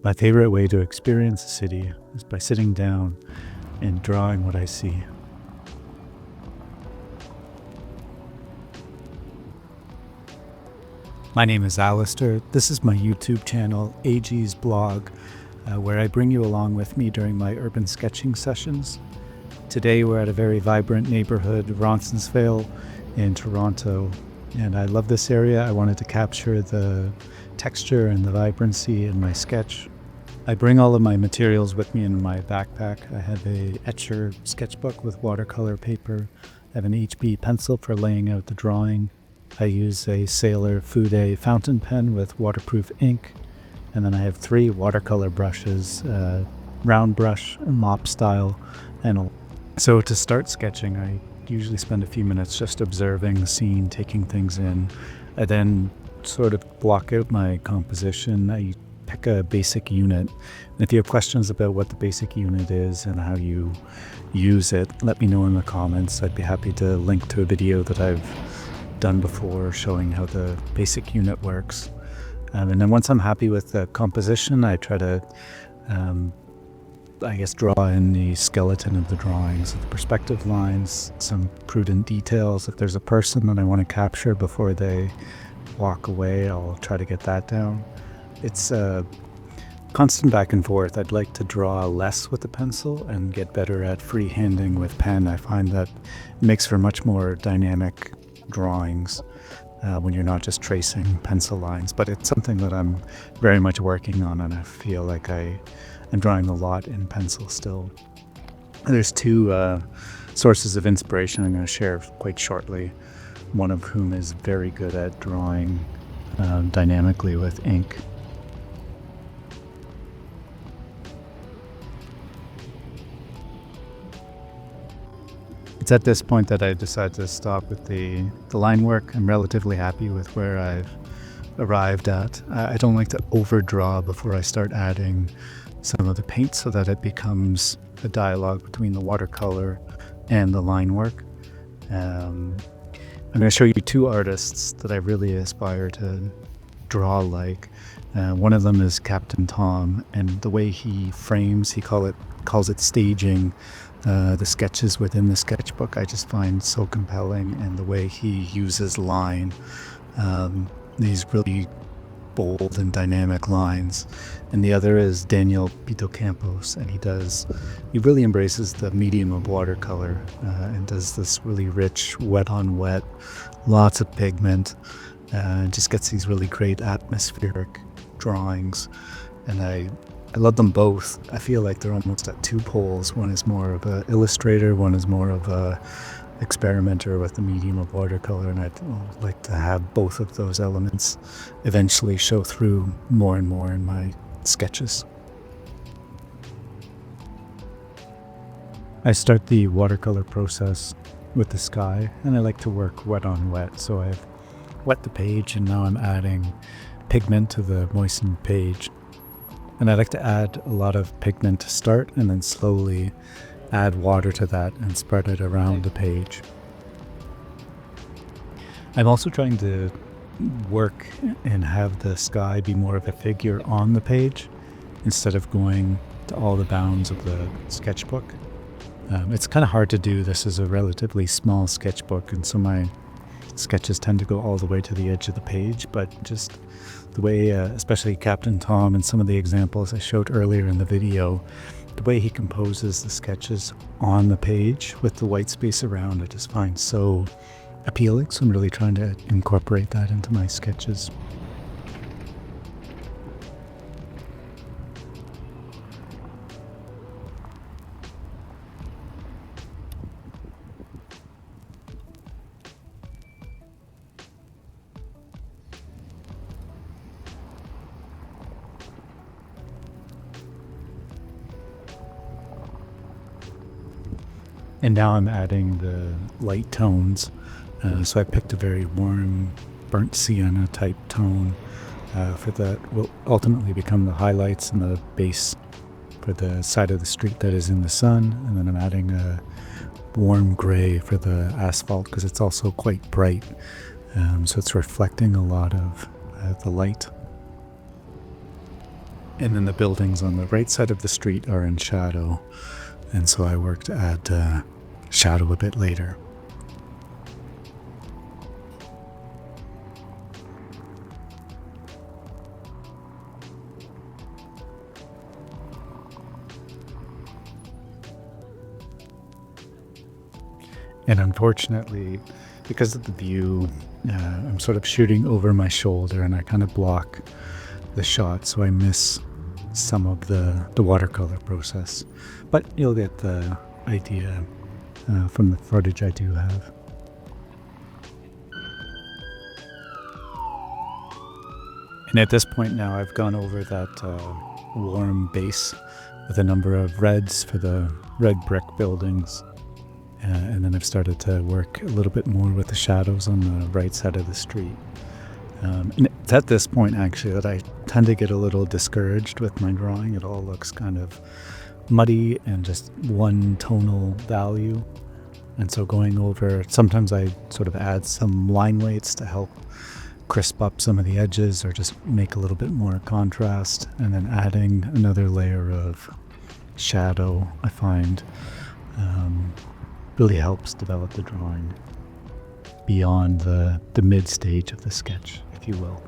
My favorite way to experience a city is by sitting down and drawing what I see. My name is Alistair. This is my YouTube channel, AG's Blog, where I bring you along with me during my urban sketching sessions. Today we're at a very vibrant neighborhood, Roncesvalles in Toronto, and I love this area. I wanted to capture the texture and the vibrancy in my sketch. I bring all of my materials with me in my backpack. I have a etcher sketchbook with watercolor paper. I have an HB pencil for laying out the drawing. I use a Sailor Fude fountain pen with waterproof ink. And then I have 3 watercolor brushes, round brush, mop style, So to start sketching, I usually spend a few minutes just observing the scene, taking things in. I then sort of block out my composition. I pick a basic unit. And if you have questions about what the basic unit is and how you use it, let me know in the comments. I'd be happy to link to a video that I've done before showing how the basic unit works. And then once I'm happy with the composition, I try to draw in the skeleton of the drawings, the perspective lines, some prudent details. If there's a person that I want to capture before they walk away, I'll try to get that down. It's a constant back and forth. I'd like to draw less with the pencil and get better at freehanding with pen. I find that it makes for much more dynamic drawings when you're not just tracing pencil lines. But it's something that I'm very much working on, and I feel like I'm drawing a lot in pencil still. There's 2 sources of inspiration I'm going to share quite shortly, one of whom is very good at drawing dynamically with ink. It's at this point that I decided to stop with the line work. I'm relatively happy with where I've arrived at. I don't like to overdraw before I start adding some of the paint so that it becomes a dialogue between the watercolor and the line work. I'm going to show you 2 artists that I really aspire to draw like. One of them is Captain Tom, and the way he frames, he calls it staging the sketches within the sketchbook, I just find so compelling, and the way he uses line, these really bold and dynamic lines. And the other is Daniel Pito Campos, and he really embraces the medium of watercolor and does this really rich wet on wet, lots of pigment, just gets these really great atmospheric drawings. And I love them both. I feel like they're almost at 2 poles. One is more of an illustrator, one is more of a experimenter with the medium of watercolor, and I'd like to have both of those elements eventually show through more and more in my sketches. I start the watercolor process with the sky, and I like to work wet on wet. So I've wet the page, and now I'm adding pigment to the moistened page. And I like to add a lot of pigment to start and then slowly add water to that and spread it around the page. I'm also trying to work and have the sky be more of a figure on the page instead of going to all the bounds of the sketchbook. It's kind of hard to do. This is a relatively small sketchbook, and so my sketches tend to go all the way to the edge of the page, but just the way, especially Captain Tom and some of the examples I showed earlier in the video, the way he composes the sketches on the page with the white space around, I just find so appealing. So I'm really trying to incorporate that into my sketches. And now I'm adding the light tones. So I picked a very warm, burnt sienna type tone for that will ultimately become the highlights and the base for the side of the street that is in the sun. And then I'm adding a warm gray for the asphalt because it's also quite bright. So it's reflecting a lot of the light. And then the buildings on the right side of the street are in shadow. And so I worked at shadow a bit later. And unfortunately, because of the view, I'm sort of shooting over my shoulder and I kind of block the shot, so I miss some of the watercolor process. But you'll get the idea from the footage I do have. And at this point now, I've gone over that warm base with a number of reds for the red brick buildings. And then I've started to work a little bit more with the shadows on the right side of the street. And it's at this point, actually, that I tend to get a little discouraged with my drawing. It all looks kind of muddy and just one tonal value. And so going over, sometimes I sort of add some line weights to help crisp up some of the edges or just make a little bit more contrast. And then adding another layer of shadow, I find really helps develop the drawing beyond the mid stage of the sketch, if you will.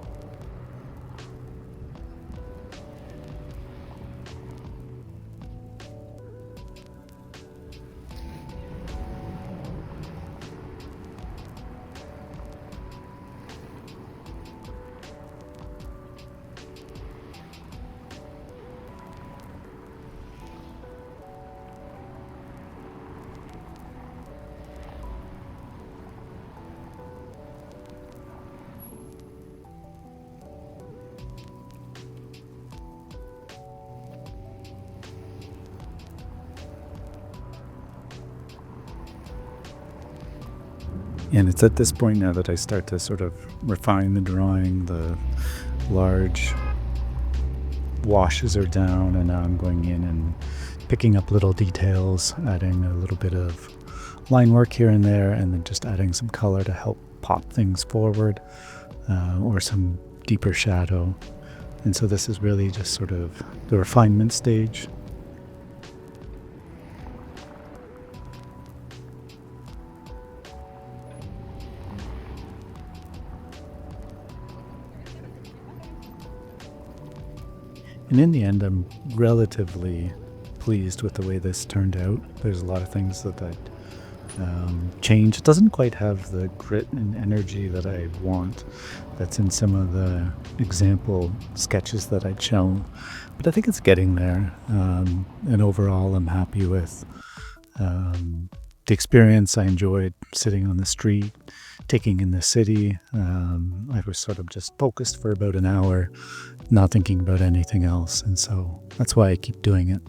And it's at this point now that I start to sort of refine the drawing. The large washes are down, and now I'm going in and picking up little details, adding a little bit of line work here and there, and then just adding some color to help pop things forward, or some deeper shadow. And so this is really just sort of the refinement stage. And in the end, I'm relatively pleased with the way this turned out. There's a lot of things that I'd change. It doesn't quite have the grit and energy that I want that's in some of the example sketches that I'd shown. But I think it's getting there. And overall, I'm happy with the experience. I enjoyed sitting on the street, taking in the city. I was sort of just focused for about an hour, not thinking about anything else. And so that's why I keep doing it.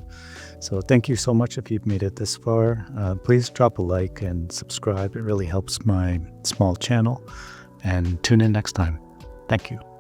So thank you so much if you've made it this far. Please drop a like and subscribe. It really helps my small channel. And tune in next time. Thank you.